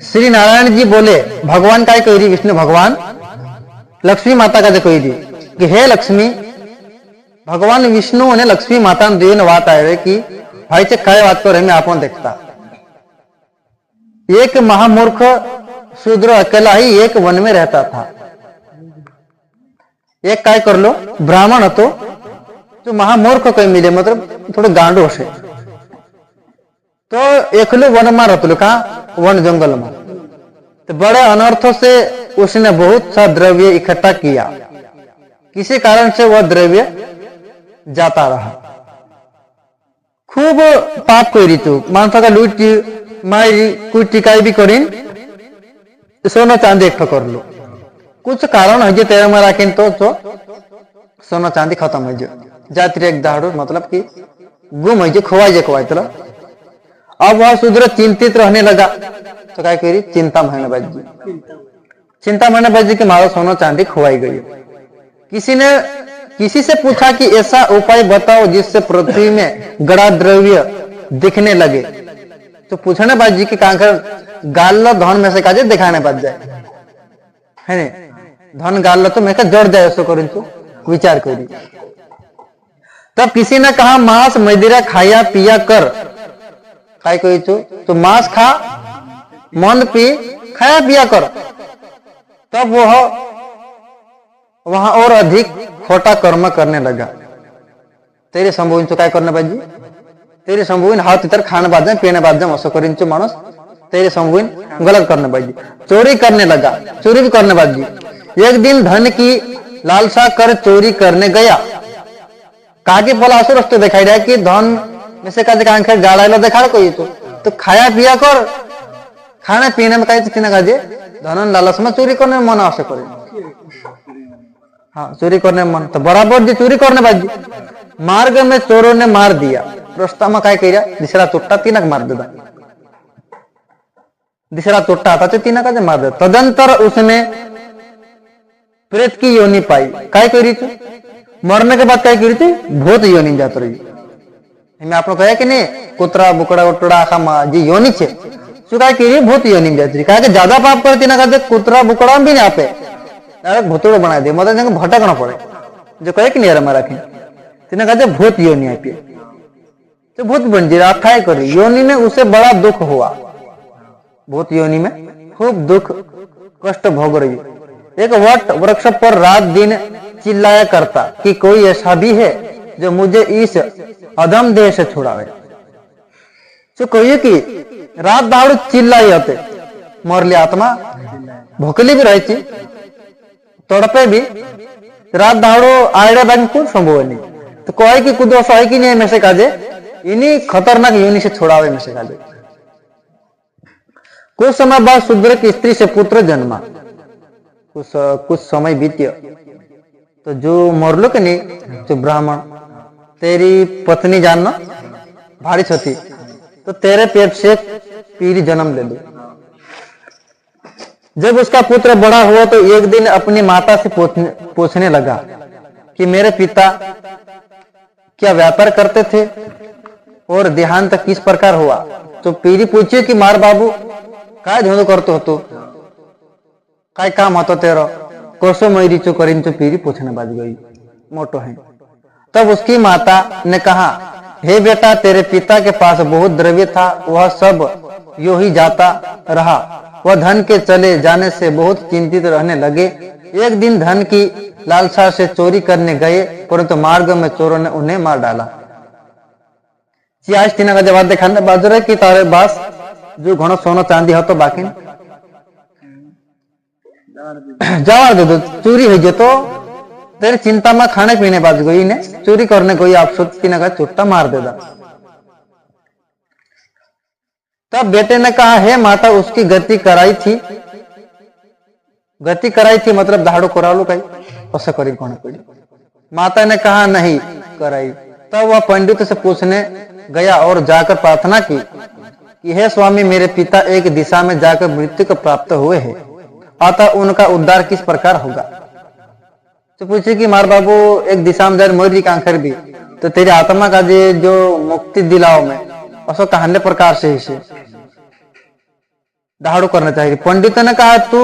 श्री नारायण जी बोले भगवान काय कही विष्णु भगवान लक्ष्मी माता का जो कही दी कि हे लक्ष्मी भगवान विष्णु ने लक्ष्मी माता ने देन बात आए कि भाई से काय बात कर मैं आपको देखता एक महामूर्ख शूद्र अकेला ही एक वन में रहता था। एक काय कर लो ब्राह्मण तो जो महामूर्ख कोई मिले मतलब थोड़े गांडो से तो एकलो वन में रहते कहा वन जंगल में तो बड़े अनर्थों से उसने बहुत सा द्रव्य इकट्ठा किया। किसी कारण से वह द्रव्य जाता रहा। खूब पाप करी तू मानसा का लूट मारी कोई टिकाई भी करीन सोना चांदी इकट्ठा कर लो कुछ कारण है तेरा में राखीन तो सोना चांदी खत्म है जाती एक दाड़ो मतलब कि गुम है खोवाई तो अब वह शूद्र चिंतित रहने लगा तो क्या करी चिंता महीने बाजी की मारो सोना चांदी खोवाई गई। किसी से पूछा कि ऐसा उपाय बताओ जिससे पृथ्वी में गड़ा द्रव्य दिखने लगे तो पूछने बाजी की कांकर गाल धन में से काजे दिखाने बच जाए है धन गाल तो मैं जड़ जाए ऐसा करूं तो विचार करी। तब किसी ने कहा मांस मदिरा खाया पिया कर काय कोई तो मांस खा मंद पी खाया पिया कर। तब वह वहां और अधिक खोटा कर्म करने लगा। तेरे संभव काय करने बाजी तेरे संभव हाथ इतर खाने बाद पीने बाद असो कर मानस तेरे संभव गलत करने बाजी चोरी करने लगा चोरी भी करने बाजी। एक दिन धन की लालसा कर चोरी करने गया काके पला असो रस्ते दिखाई रहा कि धन में से काजे गाड़ा देखा कोई तो खाया पिया कर खाने पीने में कहीं काजे धन लालस में चोरी करने में मन आवश्यक करे। हाँ चोरी करने में मन तो बराबर जी चोरी करने बाजी मार्ग में चोरों ने मार दिया। रास्ता में काय किया दूसरा चोट्टा तीनक मार देता दूसरा चोट्टा आता तीनक का मार देता। तदंतर उसने प्रेत की योनि पाई काय करी थी मरने के बाद काय करी थी भूत योनि जात रही। मैं आपने कहा कि नहीं कुतरा बुकड़ा उटड़ा आखा जी योनि छे શું काय કરી ભૂત યોની જાત્રી કારણ કે ज्यादा पाप करती ना कहते कुतरा बुकड़ा भी नहीं आपे डायरेक्ट भूतड़ो बना दे मतलब जंग भटकना पड़े जो कहे कि नहीं रमा राखी तिने कहते भूत योनि आपी तो भूत बन जी रहा करी योनि में उसे बड़ा दुख हुआ। भूत योनि में खूब दुख कष्ट भोग रही। एक वट वृक्ष पर रात दिन चिल्लाया करता कि कोई ऐसा भी है जो मुझे इस अधम देह से छुड़ावे। तो कहिए कि रात दाड़ चिल्लाई होते मरली आत्मा भोकली भी रही तड़पे भी रात दाड़ो आड़े बैंक कुछ संभव नहीं तो कोई की कुछ है कि नहीं में से काजे इन्हीं खतरनाक योनि से छुड़ावे में से काजे। कुछ समय बाद शूद्र की स्त्री से पुत्र जन्मा। कुछ समय बीत तो जो मरलो के नहीं जो ब्राह्मण तेरी पत्नी जानना भारी छती तो तेरे पेट से पीढ़ी जन्म ले लो। जब उसका पुत्र बड़ा हुआ तो एक दिन अपनी माता से पूछने लगा कि मेरे पिता क्या व्यापार करते थे और देहांत किस प्रकार हुआ। तो पीढ़ी पूछी कि मार बाबू काय धंधो करते हो तो काय काम होता तेरा कोसो मयरी चो करीन तो पीढ़ी पूछने बाज गई मोटो है। तब उसकी माता ने कहा हे बेटा तेरे पिता के पास बहुत द्रव्य था वह सब यो ही जाता रहा। वह धन के चले जाने से बहुत चिंतित रहने लगे। एक दिन धन की लालसा से चोरी करने गए परंतु मार्ग में चोरों ने उन्हें मार डाला। आज तीन का जवाब दिखाने बाजू रहे कि तारे बास जो घणो सोनो चांदी हो तो बाकी जवाब दे दो चोरी हो जो तो तेरे चिंता में खाने पीने बाज गई ने चोरी करने कोई आप सोचती ना का चुट्टा मार देगा। तब बेटे ने कहा हे माता उसकी गति कराई थी मतलब दाड़ो करा लो कहीं ऐसा करी कौन पड़ी। माता ने कहा नहीं कराई। तब वह पंडित से पूछने गया और जाकर प्रार्थना की कि हे स्वामी मेरे पिता एक दिशा में जाकर मृत्यु को प्राप्त हुए हैं अतः उनका उद्धार किस प्रकार होगा। तो पूछे कि मार बाबू एक दिशा में जाकर मोरी कांखर भी तो तेरी आत्मा का जो मुक्ति दिलाओ में असो कहने प्रकार से ही दहाड़ू करना चाहिए। पंडित ने कहा तू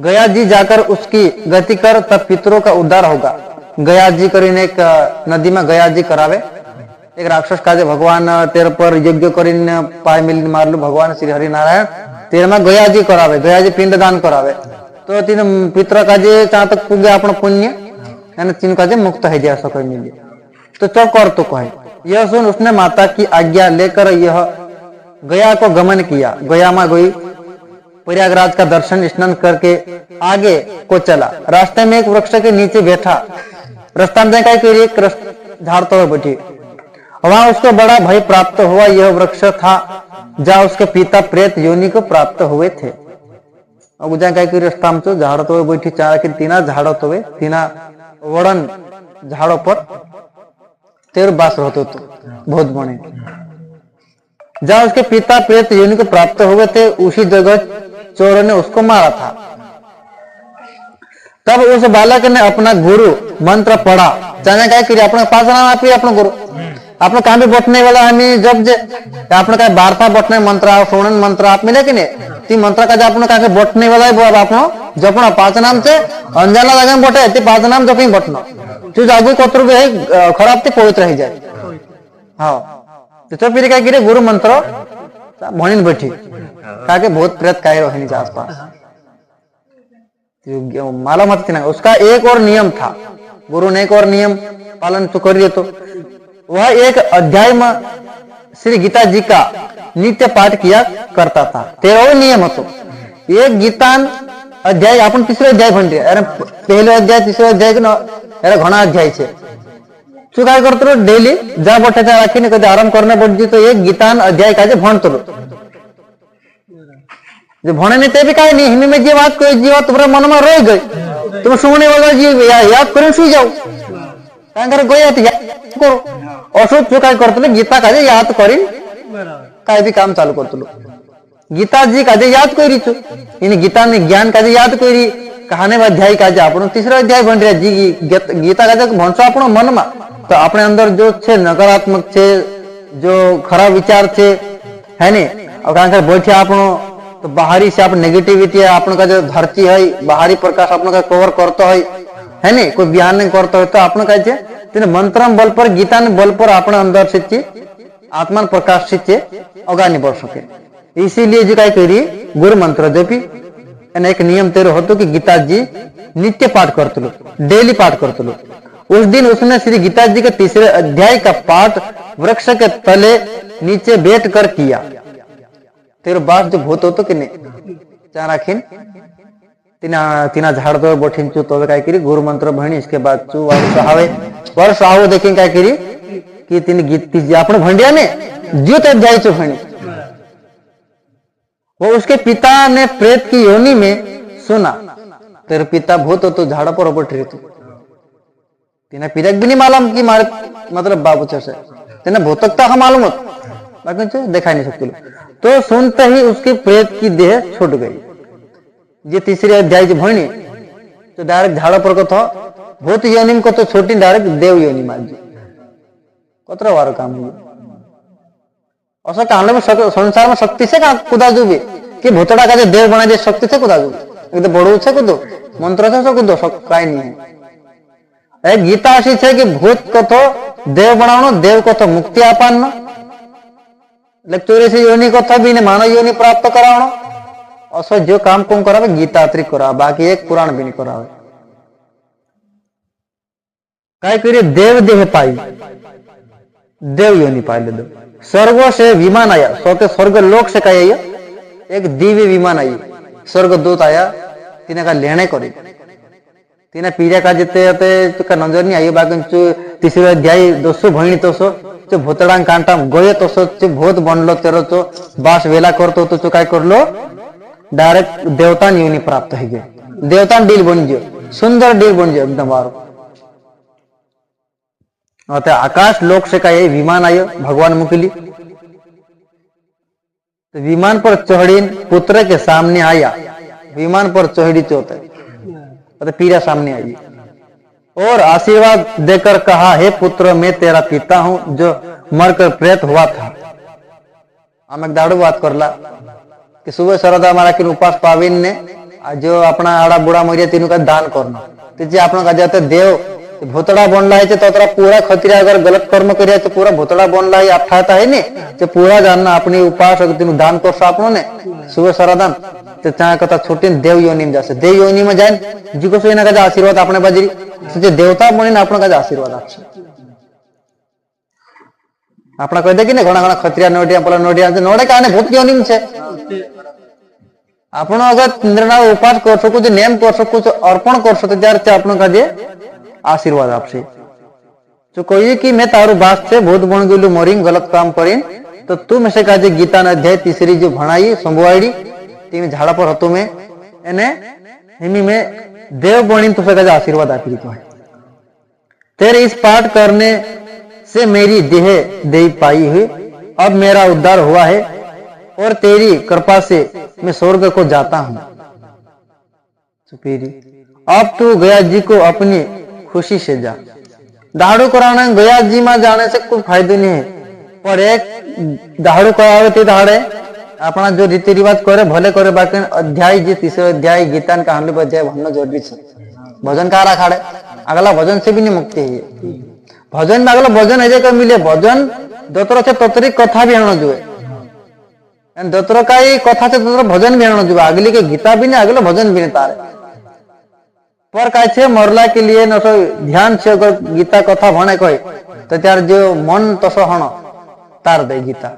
गया जी जाकर उसकी गति कर, तब पितरों का उद्धार होगा। गया जी करीने एक नदी में गया जी करावे, एक राक्षस काजे भगवान तेरे पर यज्ञ करीने पाय मिल मारलू भगवान श्री हरि नारायण तेरे में गया जी करावे, गया जी पिंड दान करावे तो तीन पितर काजे जहां तक पुगे अपन पुण्य यानी तीन काजे मुक्त है जाए सको मिले तो चौ कर तो कहे। यह सुन उसने माता की आज्ञा लेकर यह गया को गमन किया। गया में गई, प्रयागराज का दर्शन स्नान करके आगे को चला। रास्ते में एक वृक्ष के नीचे बैठा, रास्ता में एक झाड़ता हुआ बैठी। वहां उसको बड़ा भय प्राप्त हुआ। यह वृक्ष था जहां उसके पिता प्रेत योनि को प्राप्त हुए थे। अब उजा कहीं रास्ता में झाड़ते हुए बैठी चारा कि तीना झाड़ते हुए तीना वड़न झाड़ों पर तेर बास रहते तो बहुत बने। जहां उसके पिता प्रेत योनि को प्राप्त हुए थे उसी जगह चोरों ने उसको मारा था। तब उस बालक ने अपना गुरु मंत्र पढ़ा। जाने क्या अपने पास नाम आप अपना गुरु अपने कहाँ भी बटने वाला हमें जब अपने का वार्ता बटने मंत्र सोनन मंत्र आप मिले कि नहीं ती मंत्र का अपने कहा बटने वाला है आप जपना पांच नाम से अंजाना लगा बटे पांच नाम जप बटना तू जागू कतर भी है खराब थी पवित्र रह जाए। हाँ तो फिर क्या गिरे गुरु मंत्र भणी बैठी कहा बहुत प्रेत काय रहे नीचे आसपास माला मत थी ना। उसका एक और नियम था, गुरु ने एक और नियम पालन तो करिए तो वह एक अध्याय में श्री गीता जी का नित्य पाठ किया करता था। 13वां नियम હતો एक गीतान अध्याय अपन तीसरो अध्याय भण रहे अरे पहलो अध्याय तीसरो अध्याय के अरे घणा अध्याय छे શું काय करतो डेली जा बठे राखीने कदे आराम करने पड़जी तो एक गीतान अध्याय काजे भणतो जो भणे नहीं ते भी काय नहीं हिमी में जे बात कोई जी बात तुम्हारे मन में रह गई तुम सुनने वाला जी याद करें सुई जाओ कांगर गया तो याद करो अशोक जो काय करतो गीता काजे याद करी काय भी काम चालू करतो गीता जी काजे याद करी छु इन गीता ने ज्ञान काजे याद करी कहाने अध्याय काजे आपण तीसरा अध्याय बन रहा जी गीता काजे भणसो आपण मन में तो अपने अंदर जो छे नकारात्मक छे जो खराब विचार छे है ने अब कांकर बैठे आपण तो बाहरी से आप नेगेटिविटी आपण का जो धरती है बाहरी प्रकाश आपण का कवर करतो है ने कोई बयान नहीं करतो तो आपण का छे तेने मंत्र बल पर गीता ने बल पर आपण अंदर से आत्मा प्रकाश से अगानी बढ़ सके। इसीलिए जो काय करी गुरु मंत्र जपी एने एक नियम तेरो होतो कि गीता जी नित्य पाठ करतो लो डेली पाठ करतो लो। उस दिन उसने श्री गीता जी के तीसरे अध्याय का पाठ वृक्ष के तले नीचे बैठ कर किया। तेरे बात जो भूत होतो कि नहीं चाराखिन तीना तीना झाड़ दो बैठिन चू तो काय करी गुरु मंत्र भणी इसके बाद चू वर्ष आओ देखें काय करी कि तीन गीत आपण भंडिया ने ज्योत अध्याय चू भणी वो उसके पिता ने प्रेत की योनि में सुना। तेरे पिता भूत हो तो झाड़ा पर बैठ रहे थे तीना पिरक भी नहीं मालूम कि मारे मतलब बाबू से तेना भूतकता हम मालूम हो बाकी देखा नहीं सकते तो सुनते ही उसके प्रेत की देह छूट गई। ये तीसरे अध्याय जो भणी तो डायरेक्ट झाड़ा पर को था भूत योनि को तो छोटी डायरेक्ट देव योनि मान जी कतरा वार काम हुआ ऐसा कहने में संसार में शक्ति से कुदा जुबे कि भूतड़ा का देव बना दे शक्ति से कुदा जुबे एकदम बड़ो छे कुदो मंत्र से कुदो काय नहीं है। गीता ऐसी है कि भूत को तो देव बनावनो देव को तो मुक्ति आपानो लेक्चर से योनि को था भी ने मानव योनि प्राप्त करावनो असो जो काम कौन करावे गीता अतिरिक्त करा बाकी एक पुराण भी नहीं करावे। काय करिए देव देह पाई देव योनि पाई ले दो स्वर्ग से विमान आया स्वर्ग लोक से कहा एक दिव्य विमान आई स्वर्ग दूत आया तीने का लेने करी तीने पीड़े का जिते का नजर नहीं आई बाकी तीसरे अध्याय 200 भणी तो जो भूतड़ा कांटा गये तो भूत बनलो तेरो तो बास वेला करतो तो काय करलो डायरेक्ट देवता योनि प्राप्त है गए देवता डील बन गयो सुंदर डील बन गयो एकदम वारो। आकाश लोक से का ये विमान आयो भगवान मुकली तो विमान पर चढ़ी पुत्र के सामने आया विमान पर चढ़ी चौथे तो पीरा सामने आई और आशीर्वाद देकर कहा हे पुत्र मैं तेरा पिता हूं जो मरकर प्रेत हुआ था हम एक दाड़ू बात करला कि सुबह सरदा हमारा कि उपास पाविन ने जो अपना आड़ा बुढ़ा मरिया तीनों का दान करना तीजे आप जाते देव भूतड़ा बनला है तो तोरा पूरा खतरा अगर गलत कर्म करिया तो पूरा भूतड़ा बनला है आठाता है नी जो पूरा जानना अपनी उपास अगर तीनों दान कर आपनों ने सुबह सरदान तो चाहे कथा छोटी देव योनि में जासे देव योनि में जाए जी को सोना का आशीर्वाद अपने बजरी तो देवता बनी ना अपना का आशीर्वाद आपसे अपना कह दे कि घना घना खतरिया नोटिया पला नोटिया नोड़े कहने भूत योनि में छे आपण अगर इंद्रना उपास कर सको जो नेम कर सको अर्पण कर सको त्यार से आपण का जे आशीर्वाद आपसे जो कोई कि मैं तारू बात से बहुत बन गेलू मोरिंग गलत काम करीन तो तुम से का जे गीता न अध्याय तीसरी जो भणाई संभवाड़ी तीन झाड़ा पर हतो में एने हिमी में देव बणी तुसे का आशीर्वाद आपी तो है तेरे इस पाठ करने से मेरी देह दे पाई हुई अब मेरा उद्धार हुआ है और तेरी कृपा से मैं स्वर्ग को जाता हूं सुपीरी अब तू गया जी को अपनी खुशी से जा दाड़ू कराना गया जी में जाने से कोई फायदा नहीं है पर एक दाड़ू करावे ते दाड़े अपना जो रीति रिवाज करे भले करे बाकी अध्याय जी तीसरे अध्याय गीता का हमले अध्याय भरना जरूरी है भजन का राखाड़े अगला भजन से भी नहीं मुक्ति है भजन में अगला भजन है मिले भजन दोतर से तोतरी कथा भी आना जो दोतर का कथा से दोतर भजन भी आना जो अगली के गीता भी नहीं अगले भजन भी नहीं तारे पर कहे मरला के लिए न तो ध्यान से अगर गीता कथा भने कहे तो त्यार जो मन तसो हण तार दे गीता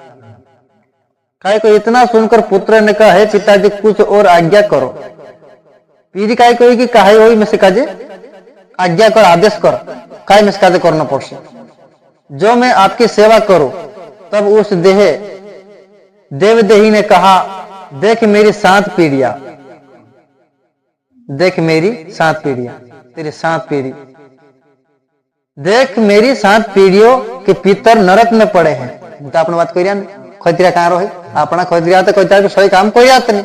कहे को इतना सुनकर पुत्र ने कहा है पिताजी कुछ और आज्ञा करो पीरी कहे कोई कि कहे वही में से काजे आज्ञा कर आदेश कर काय में काजे करना पड़से जो मैं आपकी सेवा करूं तब उस देवदेही ने कहा देख मेरी 7 पीढ़ियां देख मेरी 7 पीढ़ियां तेरी 7 पीढ़ी देख मेरी 7 पीढ़ियों के पितर नरक में पड़े हैं तो आपने बात करिया खतरा कहाँ रहे अपना खतरा तो कोई सही काम कोई आते नहीं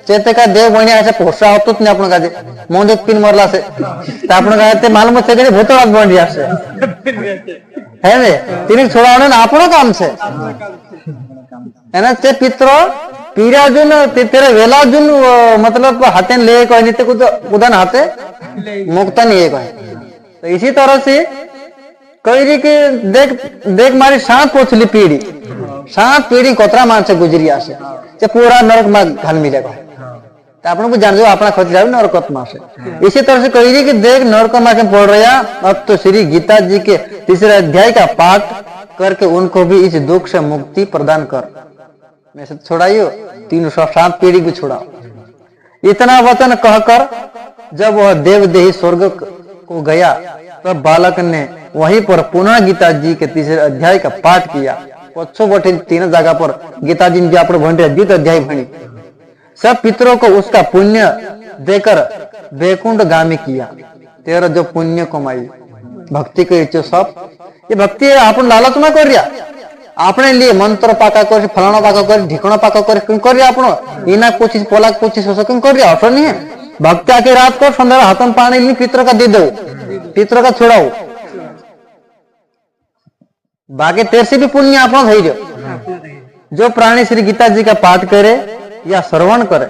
चेते का देव बनिया ऐसे पोषा होतो नहीं अपना काजे मोंदे पिन मरला से तो अपना कहते मालूम है कि भूतराज बन गया से है ने तीन छोड़ाने ना अपना काम से है ना ते पितरो पीरा जुन तेरे वेला जुन मतलब हाथे ले कोई नहीं कुछ उदान हाथे मुक्ता नहीं है कोई तो इसी तरह से कही रही कि देख देख मारी 7 पोछली पीढ़ी 7 पीढ़ी कोतरा मान से गुजरी आसे जे पूरा नरक में घाल मिलेगा तो आप लोग जान जो अपना खतरा नरक में से इसी तरह से कही रही कि देख नरक में से पढ़ रहा अब तो श्री गीता जी के तीसरे अध्याय का पाठ करके उनको भी इस दुख से मुक्ति प्रदान कर मैं से छोड़ाइयो 307 पीढ़ी भी छुड़ाओ इतना वचन कहकर जब वह देवदेही स्वर्ग को गया तब बालक ने वहीं पर पुनः गीता जी के तीसरे अध्याय का पाठ किया पच्छो बटे 3 जगह पर गीता जी ने आप द्वितीय अध्याय भणी सब पितरों को उसका पुण्य देकर बैकुंठ गामी किया तेरा जो पुण्य कमाई भक्ति के इच्छा सब ये भक्ति आप लालच में कर रिया आपने लिए मंत्र पाका कर फलाना पाका कर ढिकना पाका कर क्यों कर रिया आप इना कुछ पोला कुछ क्यों कर रिया अवसर नहीं है भक्ति आके रात को संध्या हाथ में पानी नहीं पितर का दे दो पितर का छोड़ाओ बाकी तेरे से भी पुण्य आप जो प्राणी श्री गीता जी का पाठ करे या श्रवण करे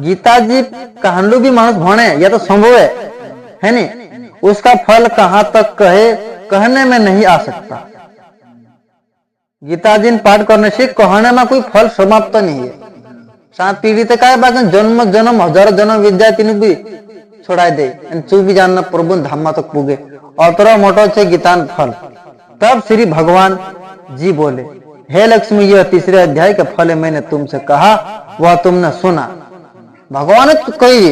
गीता जी कहानलू भी मानुष भणे या तो संभव है नहीं उसका फल कहां तक कहने में नहीं आ सकता गीता जी पाठ करने से कहने में कोई फल समाप्त नहीं है 7 पीढ़ी तक आए बाकी जन्म जन्म हजार जन्म विद्या तीन भी छोड़ा दे तू भी जानना प्रभु धाम तक पुगे अतरा मोटो से गीतान फल तब श्री भगवान जी बोले हे लक्ष्मी यह तीसरे अध्याय का फल मैंने तुमसे कहा वह तुमने सुना भगवान कही